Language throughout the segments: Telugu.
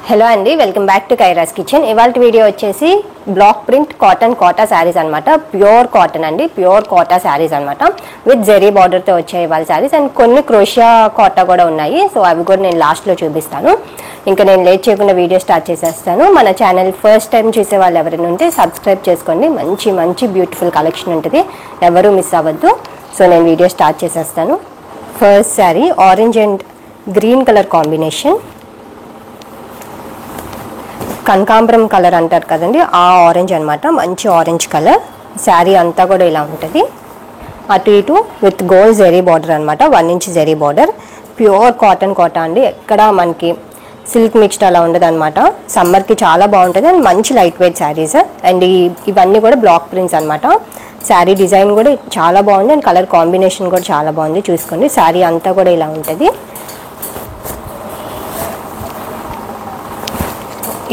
హలో అండి, welcome back to Kaira's Kitchen. ఇవాల్టి వీడియో వచ్చేసి block print cotton Kota saris అనమాట. ప్యూర్ కాటన్ అండి, ప్యూర్ కోటా శారీస్ అనమాట. విత్ జెరీ బార్డర్తో వచ్చాయి ఇవాళ శారీస్. అండ్ కొన్ని క్రోషియా కోటా కూడా ఉన్నాయి. సో అవి కూడా నేను లాస్ట్లో చూపిస్తాను. ఇంకా నేను లేట్ చేయకుండా వీడియో స్టార్ట్ చేసేస్తాను. మన ఛానల్ ఫస్ట్ టైం చూసే వాళ్ళు ఎవరైనా ఉంటే సబ్స్క్రైబ్ చేసుకోండి. మంచి మంచి బ్యూటిఫుల్ కలెక్షన్ ఉంటుంది, ఎవరు మిస్ అవ్వద్దు. సో నేను వీడియో స్టార్ట్ చేసేస్తాను. First sari orange and green colour combination, కనకాంబరం కలర్ అంటారు కదండి, ఆ ఆరెంజ్ అనమాట. మంచి ఆరెంజ్ కలర్. శారీ అంతా కూడా ఇలా ఉంటుంది. అటు ఇటు విత్ గోల్డ్ జెరీ బార్డర్ అనమాట, 1 inch zari border. Pure cotton Kota అండి, ఎక్కడ మనకి సిల్క్ మిక్స్డ్ అలా ఉండదు అనమాట. సమ్మర్కి చాలా బాగుంటుంది. అండ్ మంచి లైట్ వెయిట్ శారీస్. అండ్ ఇవన్నీ కూడా బ్లాక్ ప్రింట్స్ అనమాట. శారీ డిజైన్ కూడా చాలా బాగుంది. అండ్ కలర్ కాంబినేషన్ కూడా చాలా బాగుంది. చూసుకోండి, శారీ అంతా కూడా ఇలా ఉంటుంది.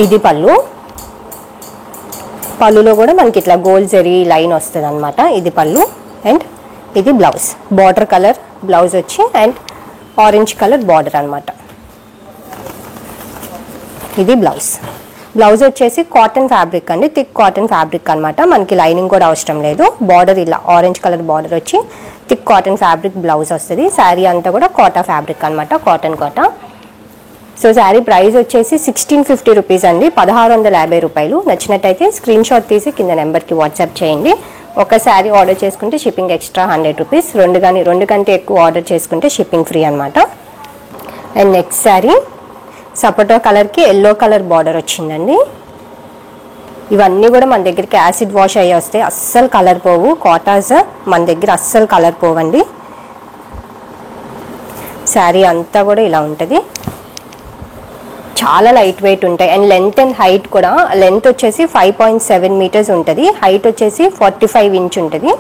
ఇది పళ్ళు. పళ్ళులో కూడా మనకి ఇట్లా గోల్డ్ జరీ లైన్ వస్తుంది అనమాట. ఇది పళ్ళు. అండ్ ఇది బ్లౌజ్. బార్డర్ కలర్ బ్లౌజ్ వచ్చి అండ్ ఆరెంజ్ కలర్ బార్డర్ అనమాట. ఇది బ్లౌజ్. బ్లౌజ్ వచ్చేసి కాటన్ ఫ్యాబ్రిక్ అండి, థిక్ కాటన్ ఫ్యాబ్రిక్ అనమాట. మనకి లైనింగ్ కూడా అవసరం లేదు. బార్డర్ ఇలా ఆరెంజ్ కలర్ బార్డర్ వచ్చి థిక్ కాటన్ ఫ్యాబ్రిక్ బ్లౌజ్ వస్తుంది. శారీ అంతా కూడా కోటా ఫ్యాబ్రిక్ అనమాట, cotton Kota. So sari price వచ్చేసి 1650 రూపీస్ అండి, 1650 రూపాయలు. నచ్చినట్టయితే స్క్రీన్ షాట్ తీసి కింద నెంబర్కి వాట్సాప్ చేయండి. ఒక శారీ ఆర్డర్ చేసుకుంటే షిప్పింగ్ ఎక్స్ట్రా 100 రూపీస్. రెండు కంటే ఎక్కువ ఆర్డర్ చేసుకుంటే షిప్పింగ్ ఫ్రీ అనమాట. అండ్ నెక్స్ట్ శారీ సపోటా కలర్కి ఎల్లో కలర్ బార్డర్ వచ్చిందండి. ఇవన్నీ కూడా మన దగ్గరికి యాసిడ్ వాష్ అయ్యి వస్తాయి, అస్సలు కలర్ పోవు. కాటాస్ మన దగ్గర అస్సలు కలర్ పోవండి. శారీ అంతా కూడా ఇలా ఉంటుంది. చాలా లైట్ వెయిట్ ఉంటాయి. అండ్ లెంత్ అండ్ హైట్ కూడా, లెంత్ వచ్చేసి 5.7 మీటర్స్ ఉంటుంది, హైట్ వచ్చేసి 45 ఇంచ్ ఉంటుంది.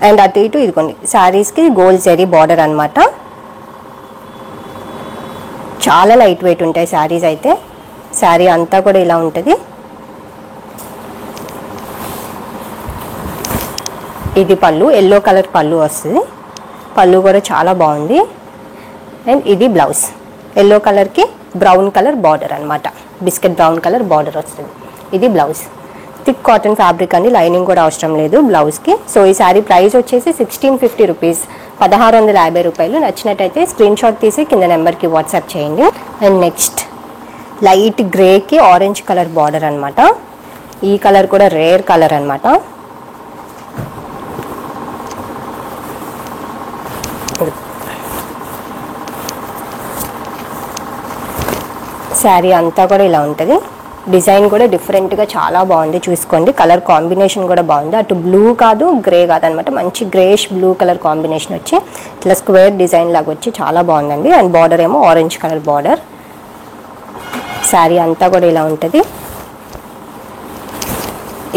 అండ్ అటు ఇటు ఇదిగోండి, శారీస్కి గోల్డ్ జరీ బార్డర్ అనమాట. చాలా లైట్ వెయిట్ ఉంటాయి శారీస్ అయితే. శారీ అంతా కూడా ఇలా ఉంటుంది. ఇది పళ్ళు, ఎల్లో కలర్ పళ్ళు వస్తుంది. పళ్ళు కూడా చాలా బాగుంది. అండ్ ఇది బ్లౌజ్. ఎల్లో కలర్కి బ్రౌన్ కలర్ బార్డర్ అనమాట, బిస్కెట్ బ్రౌన్ కలర్ బార్డర్ వస్తుంది. ఇది బ్లౌజ్. థిక్ కాటన్ ఫ్యాబ్రిక్ అండి, లైనింగ్ కూడా అవసరం లేదు బ్లౌజ్కి. సో ఈ శారీ ప్రైస్ వచ్చేసి 1650 రూపీస్, 1650 రూపాయలు. నచ్చినట్టయితే స్క్రీన్ షాట్ తీసి కింద నెంబర్కి వాట్సాప్ చేయండి. అండ్ నెక్స్ట్ లైట్ గ్రేకి ఆరెంజ్ కలర్ బార్డర్ అనమాట. ఈ కలర్ కూడా రేర్ కలర్ అనమాట. శారీ అంతా కూడా ఇలా ఉంటుంది. డిజైన్ కూడా డిఫరెంట్గా చాలా బాగుంది. చూసుకోండి, కలర్ కాంబినేషన్ కూడా బాగుంది. అటు బ్లూ కాదు, గ్రే కాదు అనమాట. మంచి గ్రేష్ బ్లూ కలర్ కాంబినేషన్ వచ్చి ఇట్లా స్క్వేర్ డిజైన్ లాగా వచ్చి చాలా బాగుందండి. అండ్ బార్డర్ ఏమో ఆరెంజ్ కలర్ బార్డర్. శారీ అంతా కూడా ఇలా ఉంటుంది.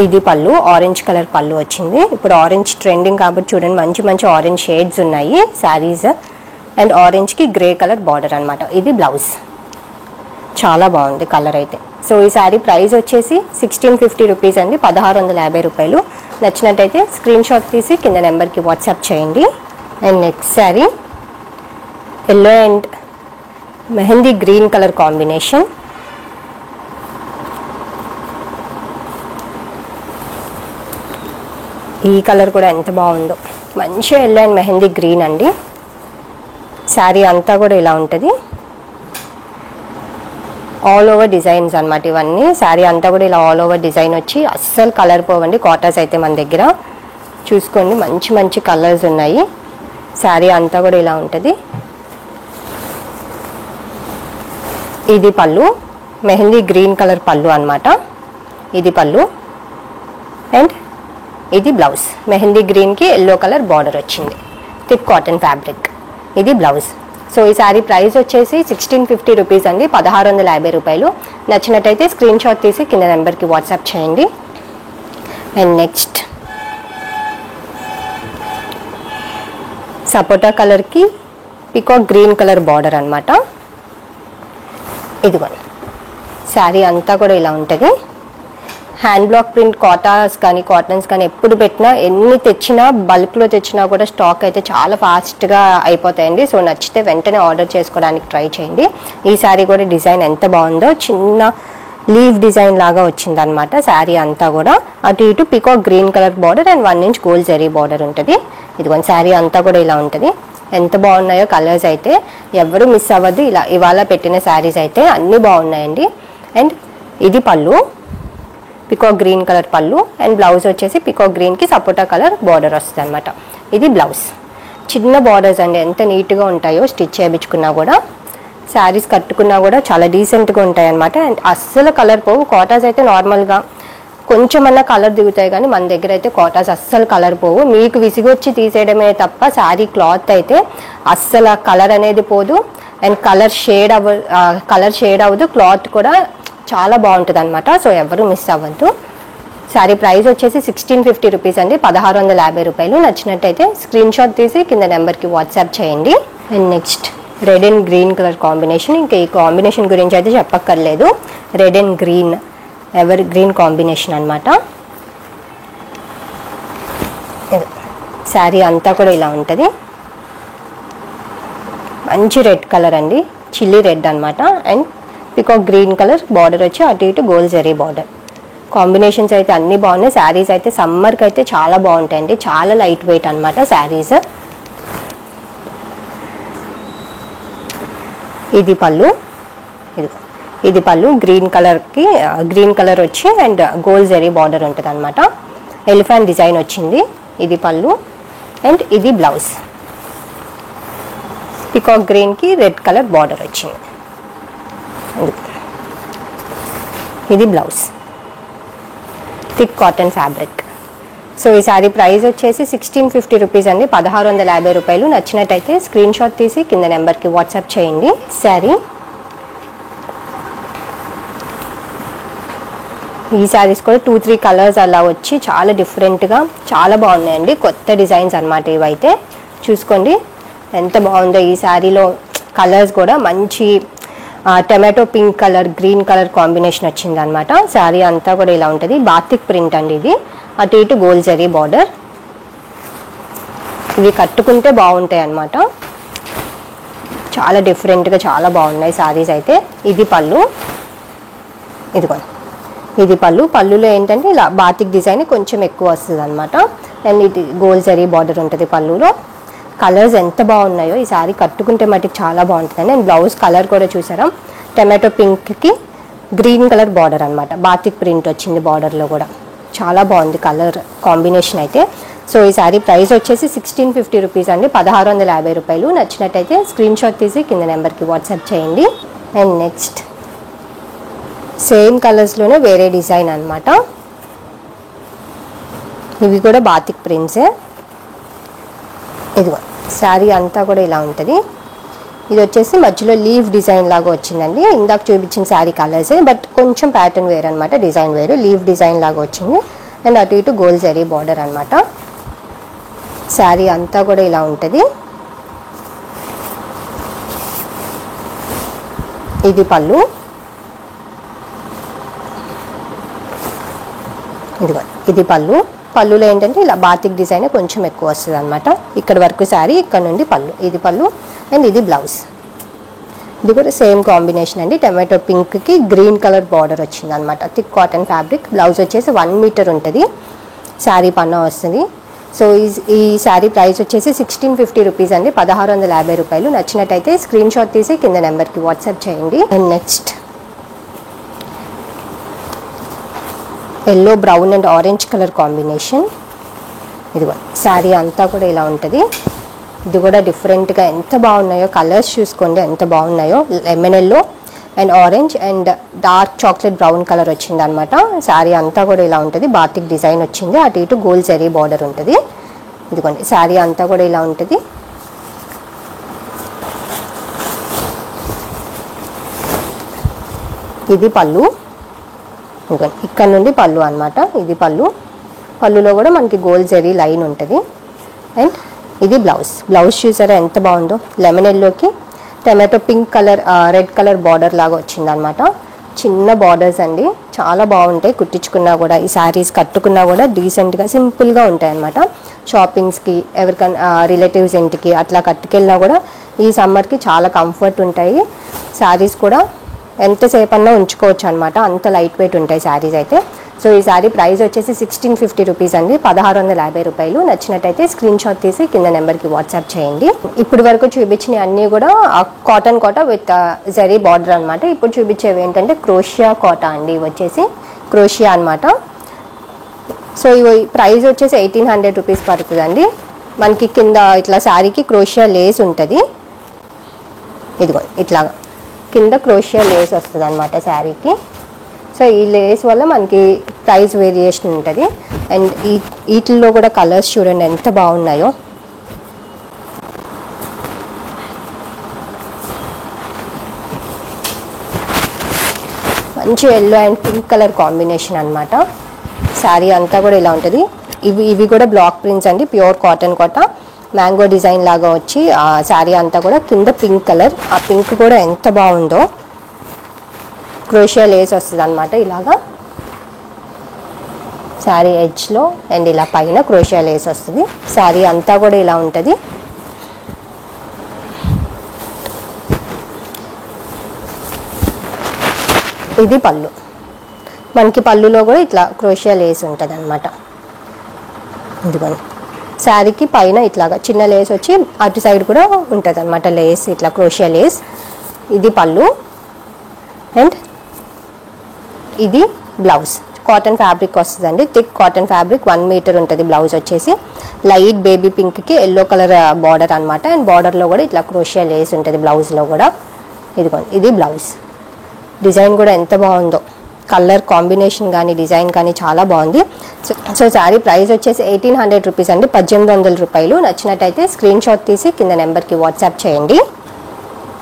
ఇది పళ్ళు, ఆరెంజ్ కలర్ పళ్ళు వచ్చింది. ఇప్పుడు ఆరెంజ్ ట్రెండింగ్ కాబట్టి చూడండి, మంచి మంచి ఆరెంజ్ షేడ్స్ ఉన్నాయి శారీస్. అండ్ ఆరెంజ్కి గ్రే కలర్ బార్డర్ అనమాట. ఇది బ్లౌజ్. చాలా బాగుంది కలర్ అయితే. సో ఈ శారీ ప్రైస్ వచ్చేసి 1650 రూపీస్ అండి, 1650 రూపాయలు. నచ్చినట్టయితే స్క్రీన్ షాట్ తీసి కింద నెంబర్కి వాట్సాప్ చేయండి. And next sari yellow and mehndi green colour combination. ఈ కలర్ కూడా ఎంత బాగుందో, మంచి ఎల్లో అండ్ మెహందీ గ్రీన్ అండి. శారీ అంతా కూడా ఇలా ఉంటుంది. ఆల్ ఓవర్ డిజైన్స్ అనమాట ఇవన్నీ. శారీ అంతా కూడా ఇలా ఆల్ ఓవర్ డిజైన్ వచ్చి అస్సలు కలర్ పోవండి కాటాస్ అయితే మన దగ్గర. చూసుకోండి, మంచి మంచి కలర్స్ ఉన్నాయి. శారీ అంతా కూడా ఇలా ఉంటుంది. ఇది పళ్ళు, మెహందీ గ్రీన్ కలర్ పళ్ళు అనమాట. ఇది పళ్ళు. అండ్ ఇది బ్లౌజ్. మెహందీ గ్రీన్కి ఎల్లో కలర్ బార్డర్ వచ్చింది, థిక్ కాటన్ ఫ్యాబ్రిక్. ఇది బ్లౌజ్. సో ఈ శారీ ప్రైస్ వచ్చేసి 1650 రూపీస్ అండి, 1650 రూపాయలు. నచ్చినట్టయితే స్క్రీన్ షాట్ తీసి కింద నెంబర్కి వాట్సాప్ చేయండి. అండ్ నెక్స్ట్ సపోటా కలర్కి పికాక్ గ్రీన్ కలర్ బార్డర్ అనమాట. ఇదిగోండి, శారీ అంతా కూడా ఇలా ఉంటుంది. హ్యాండ్ బ్లాక్ ప్రింట్ కాటాస్ కానీ కాటన్స్ కానీ ఎప్పుడు పెట్టినా ఎన్ని తెచ్చినా బల్క్లో తెచ్చినా కూడా స్టాక్ అయితే చాలా ఫాస్ట్గా అయిపోతాయండి. సో నచ్చితే వెంటనే ఆర్డర్ చేసుకోవడానికి ట్రై చేయండి. ఈ శారీ కూడా డిజైన్ ఎంత బాగుందో, చిన్న లీవ్ డిజైన్ లాగా వచ్చిందనమాట శారీ అంతా కూడా. అటు ఇటు peacock green colour border and 1 inch gold zari border ఉంటుంది. ఇదిగోండి శారీ అంతా కూడా ఇలా ఉంటుంది. ఎంత బాగున్నాయో కలర్స్ అయితే ఎవరు మిస్ అవ్వద్దు. ఇలా ఇవాళ పెట్టిన శారీస్ అయితే అన్నీ బాగున్నాయండి. అండ్ ఇది పళ్ళు, పికాక్ గ్రీన్ కలర్ పళ్ళు అండ్ బ్లౌజ్ వచ్చేసి పికాక్ గ్రీన్కి సపోటా కలర్ బార్డర్ వస్తుంది అనమాట. ఇది బ్లౌజ్. చిన్న బార్డర్స్ అండి, ఎంత నీట్గా ఉంటాయో స్టిచ్ చేయించుకున్నా కూడా, శారీస్ కట్టుకున్నా కూడా చాలా డీసెంట్గా ఉంటాయి అనమాట. అండ్ అస్సలు కలర్ పోవు. కాటాస్ అయితే నార్మల్గా కొంచెమన్నా కలర్ దిగుతాయి కానీ మన దగ్గర అయితే కాటాస్ అస్సలు కలర్ పోవు. మీకు విసిగొచ్చి తీసేయడమే తప్ప శారీ క్లాత్ అయితే అస్సలు కలర్ అనేది పోదు. అండ్ కలర్ షేడ్ అవ్వదు. క్లాత్ కూడా చాలా బాగుంటుంది అనమాట. సో ఎవరు మిస్ అవ్వద్దు. శారీ ప్రైస్ వచ్చేసి 1650 రూపీస్ అండి, 1650 రూపాయలు. నచ్చినట్టయితే స్క్రీన్ షాట్ తీసి కింద నెంబర్కి వాట్సాప్ చేయండి. And next red and green colour combination. ఇంకా ఈ కాంబినేషన్ గురించి అయితే చెప్పక్కర్లేదు. Red and green ever green combination అనమాట. శారీ అంతా కూడా ఇలా ఉంటుంది. మంచి రెడ్ కలర్ అండి, చిల్లీ రెడ్ అనమాట. And peacock green colour border వచ్చి అటు ఇటు గోల్డ్ జరీ బార్డర్. కాంబినేషన్స్ అయితే అన్నీ బాగున్నాయి. శారీస్ అయితే సమ్మర్కి అయితే చాలా బాగుంటాయండి, చాలా లైట్ వెయిట్ అనమాట శారీస్. ఇది పళ్ళు, ఇది పళ్ళు గ్రీన్ కలర్కి గ్రీన్ కలర్ వచ్చి అండ్ గోల్డ్ జరీ బార్డర్ ఉంటుంది అనమాట. ఎలిఫెంట్ డిజైన్ వచ్చింది. ఇది పళ్ళు అండ్ ఇది బ్లౌజ్. పికాక్ గ్రీన్కి రెడ్ కలర్ బార్డర్ వచ్చింది. ఇది blouse. Thick cotton fabric. So ఈ శారీ ప్రైస్ వచ్చేసి 1650 రూపీస్ అండి, 1650 రూపాయలు. నచ్చినట్టయితే స్క్రీన్ షాట్ తీసి కింద నెంబర్కి వాట్సాప్ చేయండి. శారీ ఈ శారీస్ కూడా 2-3 కలర్స్ అలా వచ్చి చాలా డిఫరెంట్గా చాలా బాగున్నాయండి. కొత్త డిజైన్స్ అనమాట ఇవైతే. చూసుకోండి ఎంత బాగుందో. ఈ శారీలో కలర్స్ కూడా మంచి tomato pink colour, green colour combination వచ్చింది అనమాట. శారీ అంతా కూడా ఇలా ఉంటుంది. బాతిక్ ప్రింట్ అండి ఇది. అటు ఇటు గోల్డ్ జరీ బార్డర్. ఇవి కట్టుకుంటే బాగుంటాయి అన్నమాట. చాలా డిఫరెంట్గా చాలా బాగున్నాయి శారీస్ అయితే. ఇది పళ్ళు, ఇదిగోండి ఇది పళ్ళు. పళ్ళులో ఏంటంటే ఇలా బాతిక్ డిజైన్ కొంచెం ఎక్కువ వస్తుంది అనమాట. అండ్ ఇది గోల్డ్ జరీ బార్డర్ ఉంటుంది పళ్ళులో. కలర్స్ ఎంత బాగున్నాయో, ఈ శారీ కట్టుకుంటే మటుకు చాలా బాగుంటుందండి. అండ్ బ్లౌజ్ కలర్ కూడా చూసారా, టమాటో పింక్కి గ్రీన్ కలర్ బార్డర్ అనమాట. బాతిక్ ప్రింట్ వచ్చింది బార్డర్లో కూడా. చాలా బాగుంది కలర్ కాంబినేషన్ అయితే. సో ఈ శారీ ప్రైస్ వచ్చేసి 1650 రూపీస్ అండి, 1650 రూపాయలు. నచ్చినట్టయితే స్క్రీన్ షాట్ తీసి కింద నెంబర్కి వాట్సాప్ చేయండి. అండ్ నెక్స్ట్ సేమ్ కలర్స్లోనే వేరే డిజైన్ అనమాట. ఇవి కూడా బాతిక్ ప్రింట్సే. ఇదిగో శారీ అంతా కూడా ఇలా ఉంటుంది. ఇది వచ్చేసి మధ్యలో లీవ్ డిజైన్ లాగా వచ్చిందండి. ఇందాక చూపించిన శారీ కలర్సే, బట్ కొంచెం ప్యాటర్న్ వేరు అనమాట. డిజైన్ వేరు, లీవ్ డిజైన్ లాగా వచ్చింది. అండ్ అటు ఇటు గోల్డ్ జరీ బార్డర్ అనమాట. శారీ అంతా కూడా ఇలా ఉంటుంది. ఇది పళ్ళు, ఇదిగో ఇది పళ్ళు. పళ్ళులో ఏంటంటే ఇలా బాతిక్ డిజైన్ కొంచెం ఎక్కువ వస్తుంది అనమాట. ఇక్కడ వరకు శారీ, ఇక్కడ నుండి పళ్ళు. ఇది పళ్ళు అండ్ ఇది బ్లౌజ్. ఇది కూడా సేమ్ కాంబినేషన్ అండి. టమాటో పింక్కి గ్రీన్ కలర్ బార్డర్ వచ్చింది అనమాట. Thick cotton fabric. బ్లౌజ్ వచ్చేసి 1 మీటర్ ఉంటుంది. శారీ పన్నా వస్తుంది. సో ఈ శారీ ప్రైస్ వచ్చేసి 1650 రూపీస్ అండి, 1650 రూపాయలు. నచ్చినట్టయితే స్క్రీన్ షాట్ తీసి కింద నెంబర్కి వాట్సాప్ చేయండి. And next yellow, brown and orange colour combination. ఇదిగో శారీ అంతా కూడా ఇలా ఉంటుంది. ఇది కూడా డిఫరెంట్గా ఎంత బాగున్నాయో కలర్స్ చూసుకోండి, ఎంత బాగున్నాయో. Lemon yellow and orange and dark chocolate brown colour వచ్చింది అనమాట. శారీ అంతా కూడా ఇలా ఉంటుంది. బాతిక్ డిజైన్ వచ్చింది. అటు ఇటు గోల్డ్ జరీ బార్డర్ ఉంటుంది. ఇదిగోండి శారీ అంతా కూడా ఇలా ఉంటుంది. ఇది పళ్ళు, ఇక్కడ నుండి పళ్ళు అనమాట. ఇది పళ్ళు. పళ్ళులో కూడా మనకి గోల్డ్ జరీ లైన్ ఉంటుంది. అండ్ ఇది బ్లౌజ్. బ్లౌజ్ చూసారా ఎంత బాగుందో. లెమన్ ఎల్లోకి tomato pink colour, red colour border లాగా వచ్చిందనమాట. చిన్న బార్డర్స్ అండి, చాలా బాగుంటాయి. కుట్టించుకున్నా కూడా ఈ శారీస్ కట్టుకున్నా కూడా డీసెంట్గా సింపుల్గా ఉంటాయి అన్నమాట. షాపింగ్స్కి ఎవరికైనా రిలేటివ్స్ ఇంటికి అట్లా కట్టుకెళ్ళినా కూడా ఈ సమ్మర్కి చాలా కంఫర్ట్ ఉంటాయి. శారీస్ కూడా ఎంతసేపు అన్నా ఉంచుకోవచ్చు అనమాట, అంత లైట్ వెయిట్ ఉంటాయి శారీస్ అయితే. సో ఈ శారీ ప్రైస్ వచ్చేసి 1650 రూపీస్ అండి, 1650 రూపాయలు. నచ్చినట్టయితే స్క్రీన్ షాట్ తీసి కింద నెంబర్కి వాట్సాప్ చేయండి. ఇప్పుడు వరకు చూపించిన అన్నీ కూడా cotton Kota with zari border అనమాట. ఇప్పుడు చూపించేవి ఏంటంటే క్రోషియా కోట అండి, ఇవి వచ్చేసి క్రోషియా అనమాట. సో ఇవి ప్రైస్ వచ్చేసి 1800 రూపీస్ పడుతుందండి. మనకి కింద ఇట్లా శారీకి క్రోషియా లేస్ ఉంటుంది, ఇదిగో ఇట్లాగా కింద క్రోషియా లేస్ వస్తుంది అనమాట శారీకి. సో ఈ లేస్ వల్ల మనకి ప్రైస్ వేరియేషన్ ఉంటుంది. అండ్ వీటిల్లో కూడా కలర్స్ చూడండి ఎంత బాగున్నాయో. మంచి yellow and pink colour combination అనమాట. శారీ అంతా కూడా ఇలా ఉంటుంది. ఇవి కూడా బ్లాక్ ప్రింట్స్ అండి, ప్యూర్ కాటన్ కోట. మ్యాంగో డిజైన్ లాగా వచ్చి ఆ శారీ అంతా కూడా కింద పింక్ కలర్, ఆ పింక్ కూడా ఎంత బాగుందో. క్రోషియా లేస్ వస్తుంది అనమాట ఇలాగా శారీ ఎడ్జ్లో, అండ్ ఇలా పైన క్రోషియా లేస్ వస్తుంది. శారీ అంతా కూడా ఇలా ఉంటుంది. ఇది పళ్ళు, మనకి పళ్ళులో కూడా ఇట్లా క్రోషియా లేస్ ఉంటుంది అనమాట. ఇదిగోండి శారీకి పైన ఇట్లాగా చిన్న లేస్ వచ్చి అటు సైడ్ కూడా ఉంటుంది అనమాట లేస్, ఇట్లా క్రోషియా లేస్. ఇది పళ్ళు అండ్ ఇది బ్లౌజ్. కాటన్ ఫ్యాబ్రిక్ వస్తుందండి, థిక్ కాటన్ ఫ్యాబ్రిక్, 1 మీటర్ ఉంటుంది. బ్లౌజ్ వచ్చేసి లైట్ బేబీ పింక్కి ఎల్లో కలర్ బార్డర్ అనమాట. అండ్ బార్డర్లో కూడా ఇట్లా క్రోషియా లేస్ ఉంటుంది బ్లౌజ్లో కూడా. ఇదిగోండి ఇది బ్లౌజ్. డిజైన్ కూడా ఎంత బాగుందో, కలర్ కాంబినేషన్ కానీ డిజైన్ కానీ చాలా బాగుంది. సో శారీ ప్రైస్ వచ్చేసి 1800 రూపీస్ అండి, 1800 రూపాయలు. నచ్చినట్టయితే స్క్రీన్ షాట్ తీసి కింద నెంబర్కి వాట్సాప్ చేయండి.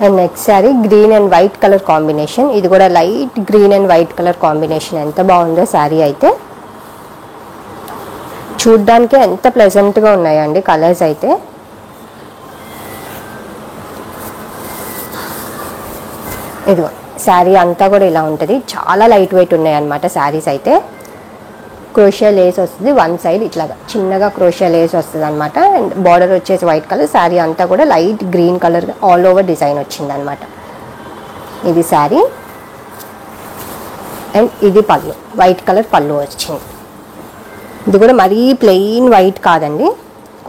And next sari green and white colour combination. ఇది కూడా light green and white colour combination, ఎంత బాగుందో శారీ అయితే. చూడ్డానికి ఎంత ప్లెజెంట్గా ఉన్నాయండి కలర్స్ అయితే. ఇదిగో శారీ అంతా కూడా ఇలా ఉంటుంది, చాలా లైట్ వెయిట్ ఉన్నాయి అన్నమాట శారీస్ అయితే. క్రోషియా లేస్ వస్తుంది వన్ సైడ్, ఇట్లాగా చిన్నగా క్రోషియా లేస్ వస్తుంది అనమాట. అండ్ బార్డర్ వచ్చేసి వైట్ కలర్. శారీ అంతా కూడా light green colour all over design వచ్చింది అనమాట. ఇది శారీ అండ్ ఇది పళ్ళు, వైట్ కలర్ పళ్ళు వచ్చింది. ఇది కూడా మరీ ప్లెయిన్ వైట్ కాదండి,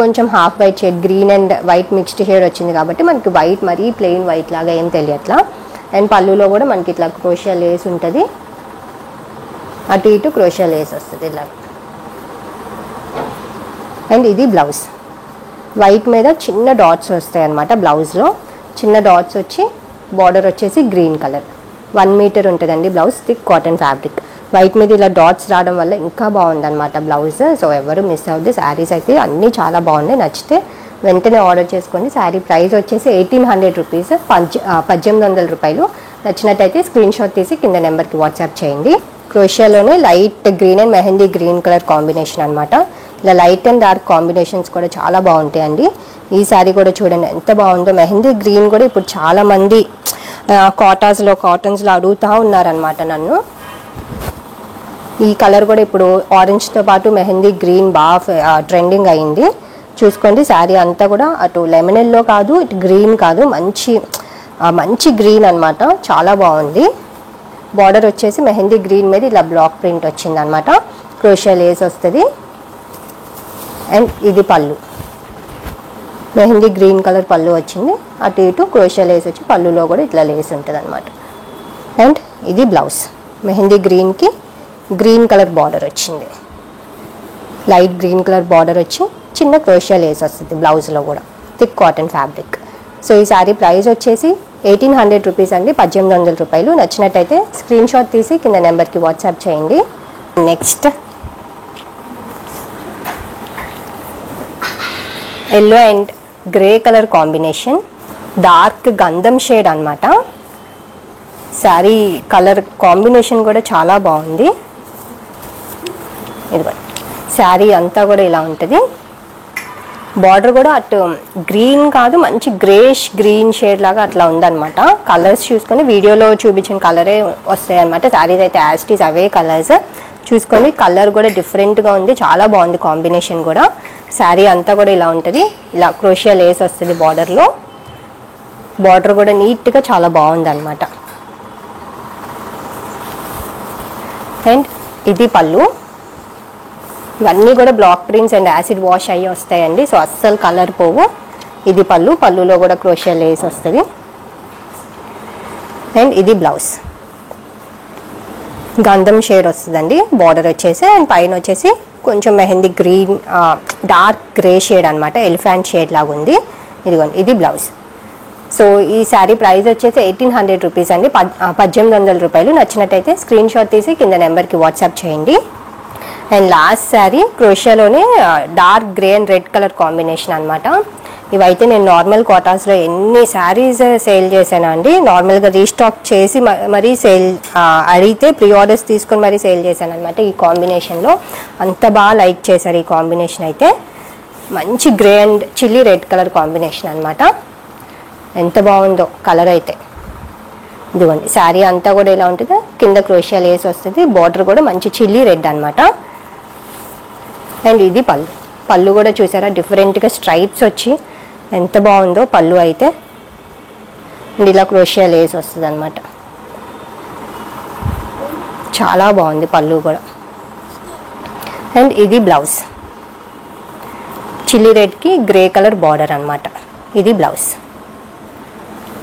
కొంచెం half white shade, green and white mixed shade వచ్చింది కాబట్టి మనకి వైట్ మరీ ప్లెయిన్ వైట్ లాగా ఏం తెలియట్లా. అండ్ పళ్ళులో కూడా మనకి ఇట్లా క్రోషియా లేస్ ఉంటుంది, అటు ఇటు క్రోషియా లేస్ వస్తుంది ఇలా. అండ్ ఇది బ్లౌజ్, వైట్ మీద చిన్న డాట్స్ వస్తాయి అన్నమాట. బ్లౌజ్లో చిన్న డాట్స్ వచ్చి బార్డర్ వచ్చేసి గ్రీన్ కలర్, 1 మీటర్ ఉంటుందండి blouse, thick cotton fabric. White మీద ఇలా డాట్స్ రావడం వల్ల ఇంకా బాగుందన్నమాట బ్లౌజ్. సో ఎవరు మిస్ అవ్వద్దు, శారీస్ అయితే అన్నీ చాలా బాగున్నాయి. నచ్చితే వెంటనే ఆర్డర్ చేసుకోండి. శారీ ప్రైస్ వచ్చేసి 1800 రూపీస్, 1800 రూపాయలు. నచ్చినట్టయితే స్క్రీన్ షాట్ తీసి కింద నెంబర్కి వాట్సాప్ చేయండి. క్రోషియాలోనే light green and mehndi green colour combination అనమాట. ఇలా లైట్ అండ్ డార్క్ కాంబినేషన్స్ కూడా చాలా బాగుంటాయండి. ఈ శారీ కూడా చూడండి ఎంత బాగుందో. మెహందీ గ్రీన్ కూడా ఇప్పుడు చాలామంది కాటన్స్లో అడుగుతూ ఉన్నారనమాట నన్ను. ఈ కలర్ కూడా ఇప్పుడు ఆరెంజ్తో పాటు మెహందీ గ్రీన్ బాగా ట్రెండింగ్ అయింది. చూసుకోండి శారీ అంతా కూడా అటు లెమన్ ఎల్లో కాదు, ఇటు గ్రీన్ కాదు, మంచి గ్రీన్ అనమాట, చాలా బాగుంది. బార్డర్ వచ్చేసి మెహందీ గ్రీన్ మీద ఇలా బ్లాక్ ప్రింట్ వచ్చింది అనమాట. క్రోషియా లేస్ వస్తుంది. అండ్ ఇది పళ్ళు, మెహందీ గ్రీన్ కలర్ పళ్ళు వచ్చింది, అటు ఇటు క్రోషియా లేస్ వచ్చి పళ్ళులో కూడా ఇట్లా లేస్ ఉంటుంది అనమాట. అండ్ ఇది బ్లౌజ్, మెహందీ గ్రీన్కి గ్రీన్ కలర్ బార్డర్ వచ్చింది, లైట్ గ్రీన్ కలర్ బార్డర్ వచ్చి చిన్న క్రోషియా లేస్ వస్తుంది బ్లౌజ్లో కూడా, థిక్ కాటన్ ఫ్యాబ్రిక్. సో ఈ శారీ ప్రైస్ వచ్చేసి 1800 రూపీస్ అండి, 1800 రూపాయలు. నచ్చినట్టయితే స్క్రీన్ షాట్ తీసి కింద నెంబర్కి వాట్సాప్ చేయండి. Next yellow and grey colour combination, dark గంధం షేడ్ అనమాట. శారీ కలర్ కాంబినేషన్ కూడా చాలా బాగుంది. ఇదిగో శారీ అంతా కూడా ఇలా ఉంటుంది. బార్డర్ కూడా అటు గ్రీన్ కాదు, మంచి గ్రేష్ గ్రీన్ షేడ్ లాగా అట్లా ఉందన్నమాట. కలర్స్ చూసుకొని వీడియోలో చూపించిన కలరే వస్తాయి అనమాట. శారీస్ అయితే యాస్టీస్ అవే కలర్స్ చూసుకొని, కలర్ కూడా డిఫరెంట్గా ఉంది, చాలా బాగుంది కాంబినేషన్ కూడా. శారీ అంతా కూడా ఇలా ఉంటుంది, ఇలా క్రోషియా లేస్ వస్తుంది బార్డర్లో. బార్డర్ కూడా నీట్గా చాలా బాగుంది అనమాట. అండ్ ఇది పళ్ళు. ఇవన్నీ కూడా block prints and acid wash అయ్యి వస్తాయండి, సో అస్సలు కలర్ పోవు. ఇది పళ్ళు, పళ్ళులో కూడా క్రోషియా లేస్ వస్తుంది. అండ్ ఇది బ్లౌజ్, గంధం షేడ్ వస్తుందండి బార్డర్ వచ్చేసి. అండ్ పైన వచ్చేసి కొంచెం mehndi green dark grey shade అనమాట, ఎలిఫెంట్ షేడ్ లాగా ఉంది. ఇదిగోండి, ఇది బ్లౌజ్. సో ఈ శారీ ప్రైస్ వచ్చేసి 1800 రూపీస్ అండి, 1800 రూపాయలు. నచ్చినట్టయితే స్క్రీన్ షాట్ తీసి కింద నెంబర్కి వాట్సాప్ చేయండి. అండ్ లాస్ట్ శారీ క్రోషియాలోనే dark grey and red colour combination అనమాట. ఇవైతే నేను నార్మల్ కోటాస్లో ఎన్ని శారీస్ సేల్ చేశాను అండి. నార్మల్గా రీస్టాక్ చేసి మరీ సేల్ అడిగితే ప్రీ ఆర్డర్స్ తీసుకొని మరీ సేల్ చేశాను అనమాట. ఈ కాంబినేషన్లో అంత బాగా లైక్ చేశారు ఈ కాంబినేషన్ అయితే. మంచి grey and chilli red colour combination అనమాట. ఎంత బాగుందో కలర్ అయితే. ఇదిగోండి, శారీ అంతా కూడా ఇలా ఉంటుంది, కింద క్రోషియా లేస్ వస్తుంది, బార్డర్ కూడా మంచి చిల్లీ రెడ్ అనమాట. అండ్ ఇది పళ్ళు. పళ్ళు కూడా చూసారా డిఫరెంట్గా స్ట్రైప్స్ వచ్చి ఎంత బాగుందో పళ్ళు అయితే. అండ్ ఇలా క్రోషియా లేస్ వస్తుంది అనమాట, చాలా బాగుంది పళ్ళు కూడా. అండ్ ఇది బ్లౌజ్, చిల్లీ రెడ్కి గ్రే కలర్ బార్డర్ అనమాట. ఇది బ్లౌజ్.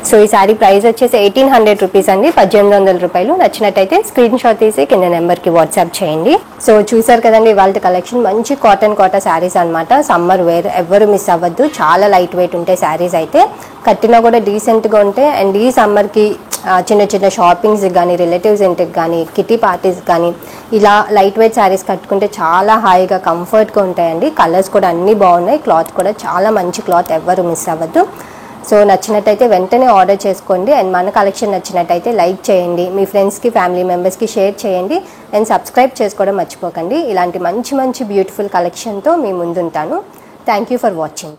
సో ఈ శారీ ప్రైస్ వచ్చేసి 1800 రూపీస్ అండి, 1800 రూపాయలు. నచ్చినట్టయితే స్క్రీన్ షాట్ తీసి కింద నెంబర్కి వాట్సాప్ చేయండి. సో చూసారు కదండి ఇవాళ కలెక్షన్, మంచి కాటన్ శారీస్ అనమాట. సమ్మర్ వేర్, ఎవరు మిస్ అవ్వద్దు. చాలా లైట్ వెయిట్ ఉంటాయి శారీస్ అయితే, కట్టినా కూడా డీసెంట్గా ఉంటాయి. అండ్ ఈ సమ్మర్కి చిన్న చిన్న షాపింగ్స్కి కానీ, రిలేటివ్స్ ఇంటికి కానీ, కిటీ పార్టీస్ కానీ ఇలా లైట్ వెయిట్ శారీస్ కట్టుకుంటే చాలా హాయిగా కంఫర్ట్గా ఉంటాయండి. కలర్స్ కూడా అన్నీ బాగున్నాయి, క్లాత్ కూడా చాలా మంచి క్లాత్, ఎవరు మిస్ అవ్వద్దు. సో నచ్చినట్టయితే వెంటనే ఆర్డర్ చేసుకోండి. అండ్ మన కలెక్షన్ నచ్చినట్టయితే లైక్ చేయండి, మీ ఫ్రెండ్స్కి ఫ్యామిలీ మెంబర్స్కి షేర్ చేయండి. అండ్ సబ్స్క్రైబ్ చేసుకోవడం మర్చిపోకండి. ఇలాంటి మంచి మంచి బ్యూటిఫుల్ కలెక్షన్తో మీ ముందుంటాను. Thank you for watching.